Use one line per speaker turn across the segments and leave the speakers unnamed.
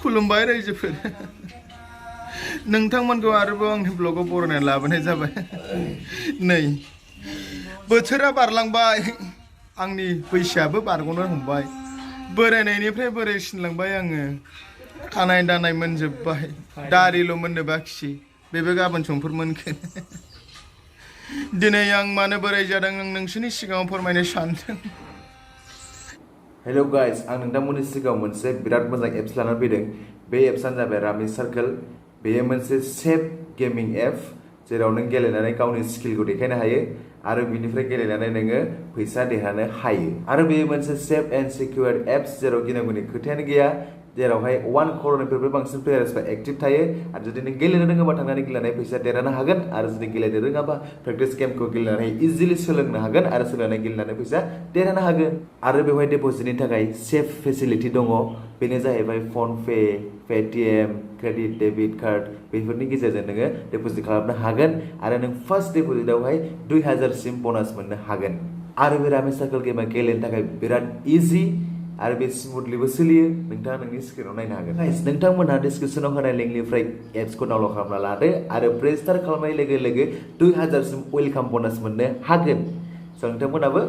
खुलुमबाय रायजोफोर नोंथांमोनखौ आरोबाव आंनि ब्लगाव बरायनानै लाबोनाय जाबाय नै बोथोरा बारलांबाय आंनि बैसोआबो बारग'नो हमबाय बोरायनायनिफ्राय बोरायसिनलांबाय आङो खानाय दानाय मोनजोब्बाय दारिल' मोननो बाखिसै बेबो गाबोन समफोर मोनगोन दिनै आं मानो बोराय जादों आं नोंसोरनि सिगाङाव फोरमायनो सानदों
हेलो गाइस आं नोंथांमोननि सिगाङाव मोनसे बिराद मोजां एप्स लानानै फैदों बे एप्सआनो जाबाय रामि सार्कोल बेयो मोनसे सेफ गेमिं एप जेराव नों गेलेनानै गावनि स्किलखौ देखायनो हायो आरो बिनिफ्राय गेलेनानै नोङो फैसा देरहानो हायो आरो बेयो मोनसे सेफ एन्ड सिकिउर एप्स जेराव गिनांगौनि खोथायानो गैया जेरावहाय 1 करोड़निफ्रायबो बांसिन प्लेयार्सफ्रा एक्टिभ थायो आरो जुदि नों गेलेनो रोङोबा थांनानै गेलेनानै फैसा देरहानो हागोन आरो जुदि गेलेनो रोङाबा प्रेक्टिस गेमखौ गेलेनानै इजिलि सोलोंनो हागोन आरो सोलोंनानै गेलेनानै फैसा देरहानो हागोन आरो बेवहाय डिप'जिटनि थाखाय सेफ फेसिलिटि दङ बेनो जाहैबाय फनपे पेटिएम क्रेडिट डेबिट कार्ड बेफोरनि गेजेरजों नोङो डिप'जिट खालामनो हागोन आरो नों फार्स्ट डिप'जिटआवहाय 2000 सिम ब'नास मोननो हागोन आरो बे रामि सार्कोल गेमा गेलेनो थाखाय बिराद इजि आरो बे स्मुथलिबो सोलियो नोंथाङा नोंनि स्क्रिनाव नायनो हागोन नोंथांमोनहा डिसक्रिपसनाव होनाय लिंकनिफ्राय एप्सखौ डाउनलड खालामना लादो आरो रेजिस्टार खालामनाय लोगो लोगो 2000 सिम वेलकाम ब'नास मोननो हागोन स' नोंथांमोनाबो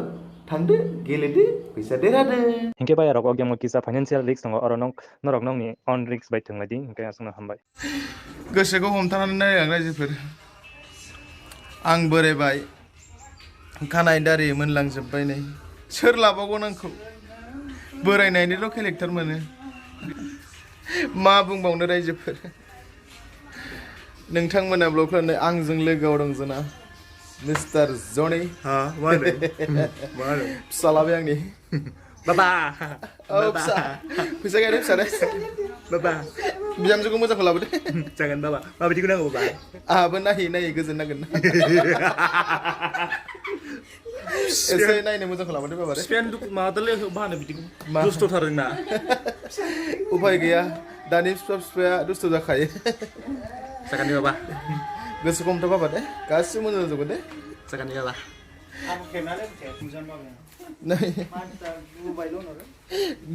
थांदो गेलेदो फैसा देरहादो
हिंके बाय रग गेम किसा फाइनेंशियल रिस्क दङ आरो नरक नंनि अन रिस्क बाय थंबायदि हिंके आसनो हामबाय
गोसोखौ हमथानानै नायलां रायजोफोर आं बोरायबाय खानाय दारि मोनलांजोब्बाय नै सोर लाबावगोन आंखौ बोरायनायनिल' केरेक्टार मोनो मा बुंबावनो रायजोफोर नोंथांमोना ब्लग खालामनाय आंजों लोगोआव दं जोंना मिस्टार जनि
मा होनो
फिसाला बे आंनि
बाबा
औ फिसा फैसा गैया फिसा दे
बाबा
बिहामजोखौ मोजांखौ लाबोदो
जागोन बाबा माबायदिखौ नांगौ बाबा
आहाबो नायै गोजोन नांगोन एसे नायनो मोजांखौ लाबोदो बाबा
स्पेन माबादोलै मा होनो बिदिखौ दुस्थ'थार ना
उफाय गैया दानि फिफाया दुस्थ' जाखायो
जागोन बाबा
गोसोखौ हमथा बाबा दे गासिबो मोजां जाजोबगोन दे
जागोन बाबा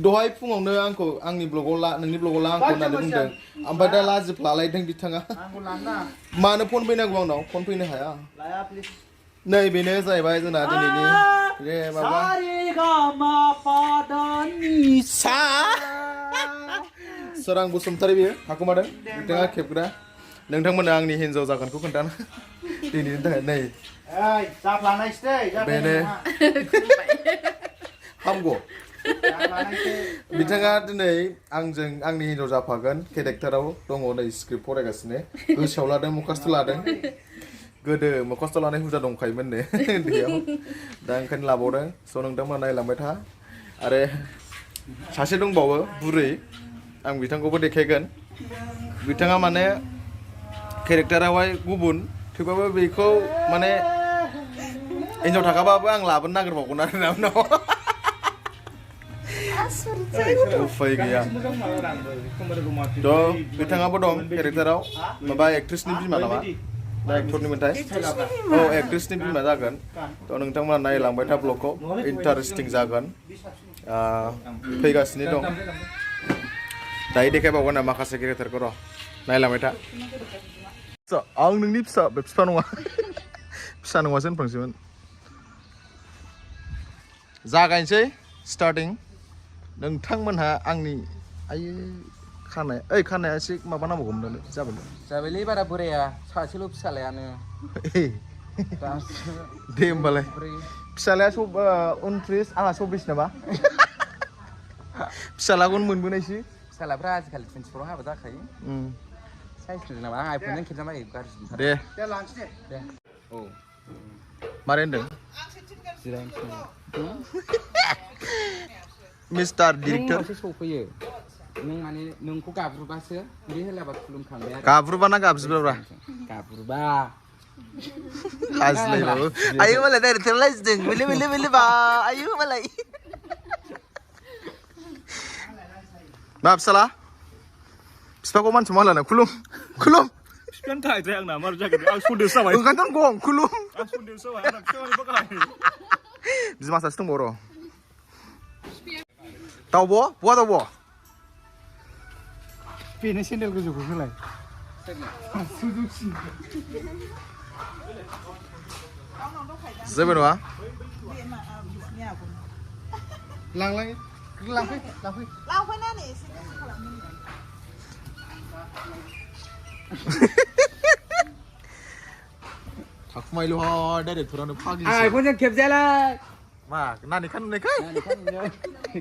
दहाय फुङावनो आंखौ आंनि ब्लगाव नोंनि ब्लगाव ला आंखौ होननानै बुंदों ओमफ्राय दा लाजोबलालायदों बिथाङा मानो फन फैनांगौ आंनाव फन फैनो हाया नै बेनो जाहैबाय जोंना दिनैनि रे माबा सोरां बसुमतारी बेयो हाखुमादों बिथाङा खेबग्रा नोंथांमोना आंनि हिन्जाव जागोनखौ खोन्थानो दिनैनि थाखाय नै बेनो हामगौ बिथाङा दिनै आंजों आंनि हिन्जाव जाफागोन केरेक्टाराव दङ नै स्क्रिप्ट फरायगासिनो गोसोआव लादों मखास्थ' लादों गोदो मखास्थ' लानाय हुदा दंखायोमोननो उन्दैयाव दा ओंखायनो लाबावदों स' नोंथांमोना नायलांबाय था आरो सासे दंबावो बुरै आं बिथांखौबो देखायगोन बिथाङा माने केरेक्टारावहाय गुबुन थेवबाबो बेखौ माने हिन्जाव थाखाबाबो आं लाबोनो नागिरबावगोन आरो उनाव उफाय गैया थ' बिथाङाबो दं केरेक्टाराव माबा एक्ट्रेसनि बिमा नामा ना एक्टरनि मोनथाय औ एक्ट्रेसनि बिमा जागोन थ' नोंथांमोना नायलांबाय था ब्लगखौ इन्टारेस्टिं जागोन फैगासिनो दं दायो देखायबावगोन ना माखासे केरेक्टारखौ र' नायलांबाय था आं नोंनि फिसा नङा फिसा नङासो होनफ्लांसैमोन जागायनोसै स्टार्टिं नोंथांमोनहा आंनि आयै खानाया एसे माबा नांबावगौमोन
जाबायलै बारा बोराया सासेल' फिसालायानो
दे होमबालाय फिसालाया 29 आंहा 24 नामा फिसालाखौनो मोनबोनायसै
फिसालाफ्रा आजिखालि 24 हाबा जाखायो साइज नामा आं आइफोनजों खेबजाबाय गाज्रि
दे औ मारै होनदों मिस्टार डिरेक्टर
सफैयो नों माने नोंखौ गाब्रुबासो बे होलाबा खुलुमखांबाय आरो
गाब्रुबा ना गाबज्रिबाब्रा
गाब्रुबा
आजिलायबाबो आयु मालाय डाइरेक्टर लायजों बेले बा आयु मालाय मा फिसाला फिफाखौ मानसि मा होलानो खुलुम
फिफानो थाहैद्राय आंना मार जागोन आं सन्देस जाबाय
ओंखायनोथ' गं खुलुम
आं सन्देस जाबाय आंना फिफानिबो गाहाय
बिमा सासे दंबावो र' दाउब' बहा दाउब'
बेनो सेन्देल गोजौखौ होलाय
जेबो नङा
लांलाय लांफै
लांफैनानै एसे गोसो खालामनो
थाखुमायलु ह डाइरेक्टरानो फाग्लि
आइफोनजों खेबजायालाय
मा नानि खाननायखाय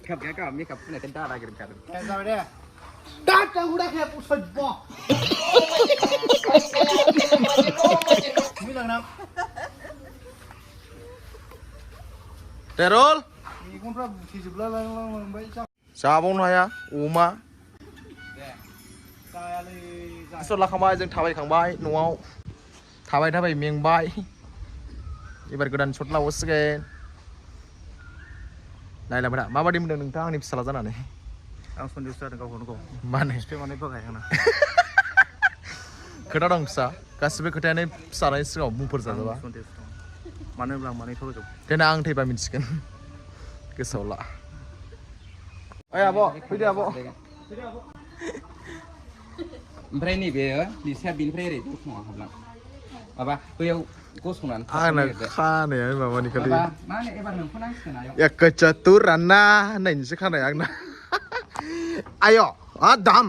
खेबजाया मेकआप फुननायखाय दादा गिरखादों
जाबाय दे दाद हुदाखे सयब मोजां ना
टेरल
मेगनफ्रा बुथेजोबला लांबाय
जाबावनो हाया अमा
जायालै
सर लाखांबाय जों थाबायखांबाय न'आव थाबाय मेंबाय एबार गोदान शट लावसिगोन नायलांबाय दा माबादि मोनदों नोंथां आंनि फिसाला जानानै
आं सन्देस जादों गावखौनो गाव
माने
माने बगाय आंना
खोथा दं फिसा गासिबो खोथायानो फिसानि सिगाङाव बुंफोर जाजोबा
सन्देस दं मानो होनब्ला आं माने थगायजोब
देनां आं थैबा मिथिगोन गोसोआव ला ओइ आब' फैदो आब'
ओमफ्राय नैबे लिसाया बेनिफ्राय ओरै गसंना हाबलां माबा बैयाव गसंनानै
आंना खानाया माबानि खालि
माबा मा होनो एबार नोंखौ नांसिगोन आयौ
एकचतुराना होननायनिसो खानाय आंना आय' दाम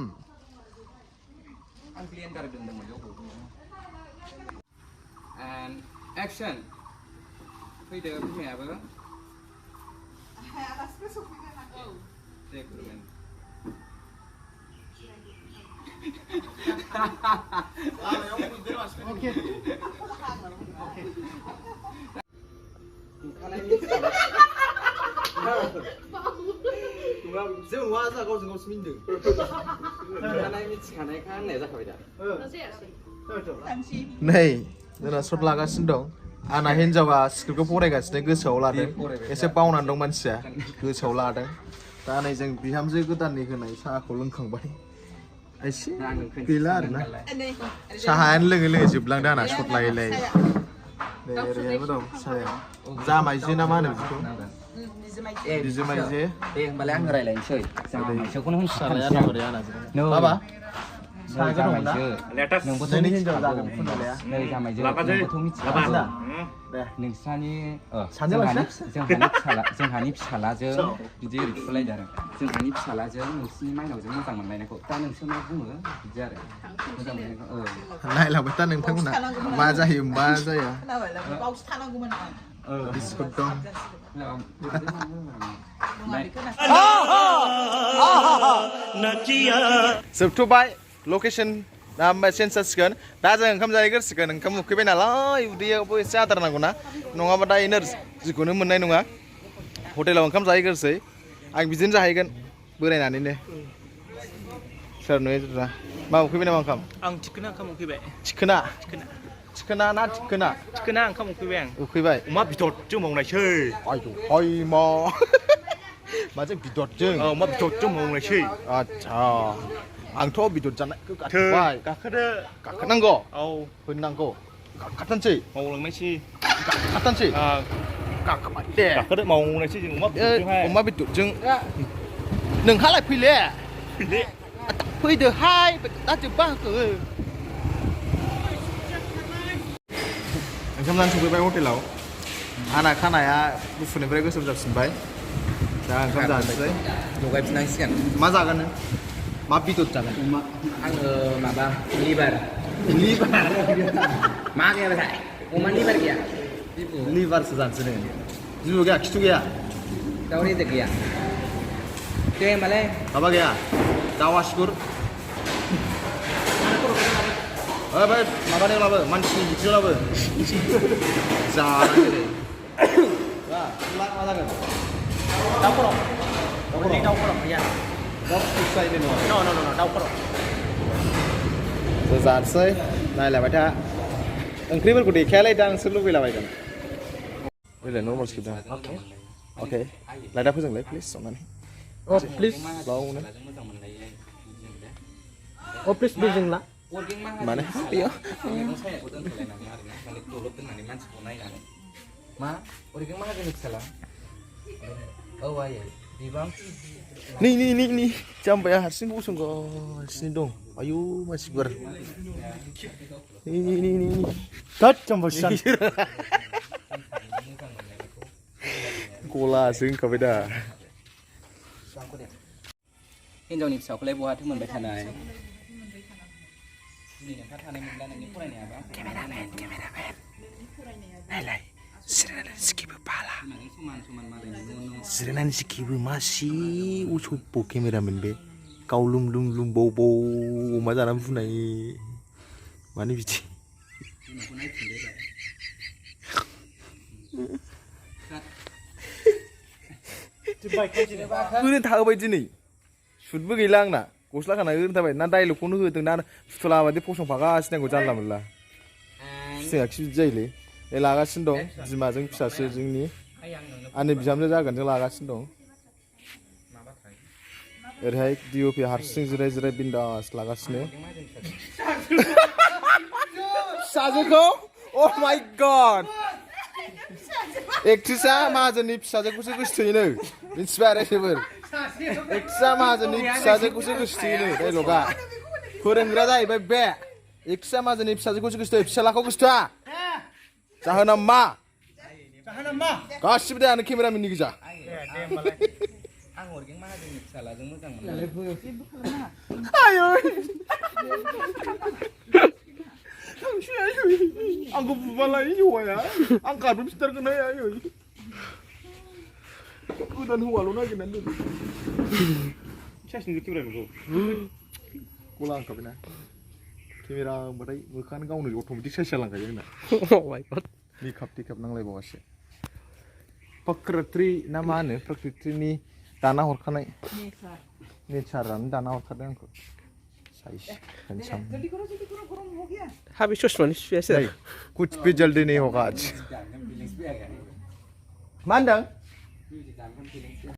आं ब्लेन्डार दोनदोंमोन बेयाव एन्ड एक्सन फैदो बिमायाबो दे खुलुमबाय
ओके
जों नुवा जोंहा गावजों गावसो मिनदों
मिथिखानायखा होननाया जाखाबाय दा
नै जोंना शट लागासिनो दं आंना हिन्जावा स्क्रिप्टखौ फरायगासिनो गोसोआव लादों एसे बावनानै दं मानसिया गोसोआव लादों दा नै जों बिहामजो गोदाननि होनाय साहाखौ लोंखांबाय एसे गैला आरोना साहायानो लोङै जोबलांदों आंना शट लायै लायै नै ओरैहायबो दं साहाया जामायजो ना मा होनो बिदिखौ बिजोमायजो
दे होमबालाय आं रायलायनोसै जामायजोखौनो
फिसालाया
होनखानोसै
दं ओरै आंना माबा
जामायजो नोंबोथ'
नोंनि हिन्जाव जागोन फुनलाया
नै जामायजो नोंबोथ' मिथिखागौ नोंस्रानि जोंहानि फिसालाजों बिदि ओरै थुलायदों आरो जोंहानि फिसालाजों नोंसिनि माइनावजों मोजां मोनलायनायखौ दा नोंसोर मा बुङो बिदि आरो मोजां मोननायखौ
नायलांबाय था नोंथांमोना मा जायो मा जाया
बावसो थानांगौमोन आं
बिस्कुट दं जोबथ'बाय लकेसन दा ओमफ्राय चेन्ज जासिगोन दा जों ओंखाम जाहैग्रोसिगोन ओंखाम उखैबाय नालाय उदैयावबो एसे आदार नांगौ ना नङाबा दा एनार्जिखौनो मोननाय नङा हटेलाव ओंखाम जाहैग्रोसै आं बिदिनो जाहैगोन बोरायनानैनो सोर नुयो मा उखैबाय नामा ओंखाम
आं थिखोना ओंखाम उखैबाय
थिखोना ना थिखोना
ओंखाम उखैबाय आं
उखैबाय
अमा बिदरजों मावनायसै
आयौ हय मा माजों बिदरजों
अमा बिदरजों मावनायसै
आच्छा आंथ' बिदर जानायखौ गाखोबाय गाखोनांगौ
औ
होननांगौ गाखोथारनोसै
मावलांनायसै
गाखोथारनोसै गाखोबाय दे
गाखोदो मावनायसै जों
अमा बेदरजों नोंहालाय फैले फैदोहाय दा जोब्बा होखो ओंखाम जानो सफैबाय हटेलाव आंना खानाया गुफुरनिफ्राय गोसोम जाफिनबाय दा ओंखाम जानोसै
लगायफिननांसिगोन
मा जागोन नों मा बेदर जागोन
आङो माबा लिभार मा गैयाबाथाय अमा लिभार गैया
लिभारसो जानोसै नोङो बिबु गैया खिथु गैया
दाउ रेजेक गैया दे होमबालाय
माबा गैया दाउ आसिगुर बै माबानि लाबो मानसिनि बिख्रि लाबो जानांगौ दे मा जागोन
दाउ खर' गैया
दाउ फिसायनो नङा
न दाउ खर'
जानोसै नायलायबाय था ओंख्रिफोरखौ देखायालाय दा नोंसोर लुगैलाबायगोन ओइलाय नर्माल स्क्रिप्ट दा अके लाइटआ फोजोंलाय प्लिज संनानै प्लिज बावनो
प्लिज बेजोंला
माने बेयाव
मा ओरैनो मा होगोन फिसाला औ आयै
nih jambai harsing gosenggaसिनो dong ayo मानसिफोर nih
tat jambal san
Galaso होनखाबाय दा
हिन्जावनि फिसाखौलाय बहाथो मोनबाय थानाय दिनै नोंहा थानाय मोनला नोंनि फरायनायाबो
नायलाय जिरायनानै सिखिबो बाला
बिमाजों समान समान मालायनि न'
जिरायनानै सिखिबो मासि उसब्ब केमेरामेन बे गाव लुम लुम लुम बौ बौ अमा जानानै बुनाय मानो बिदि
बिमाखौ नायफिनदो
ओरैनो थाहोबाय दिनै सुटबो गैला आंना गस्ला गानना ओरैनो थाबाय ना डाइलगखौनो होदों ना फुथुला बादि फसंफागासिनो आंखौ जानला मोनला फिथिङाखि बिदि जायोलै लागासिनो दं बिमाजों फिसासो जोंनि आंनि बिहामजो जागोन जों लागासिनो दं ओरैहाय डिअपि हारसिं जिराय जिराय बिन्दास लागासिनो फिसाजोखौ अ माय गड एक्ट्रिसा माहाजोननि फिसाजोखौसो गोसोथोयोनो मिथिबाय रायजोफोर एक्ट्रिसा माहाजोननि फिसाजोखौसो गोसोथोयोनो डाइलगा फोरोंग्रा जाहैबाय बे एक्ट्रिसा माहाजोननि फिसाजोखौसो गोसोथोयो फिसालाखौ गोसोथोआ जाहोना मा गासिबो दायानो केमेरामेननि गोजा
आं हरगोन माहाजोननि फिसालाजों मोजां मोनलाय
आंखौ बुबालाय हौवाया आं गाबो फिथारगोन आयै गोदान हौवाल' नागिरनानै दोन
सासेनि केमेराखौ
गला ओंखारबायना केमेरा होनबाथाय मोखाङानो गावनो अट'मेटिक साइज जालांखायो आंना मेकआप टेकआप नांलायबावासो प्रकृति ना मा होनो प्रकृतिनि दाना हरखानाय नेचारानो दाना हरखादों आंखौ साइज हेन्डसाम
Habis चश्मानि सुयासै
कुछ भी जल्दी नहीं होगा आज मा होनदों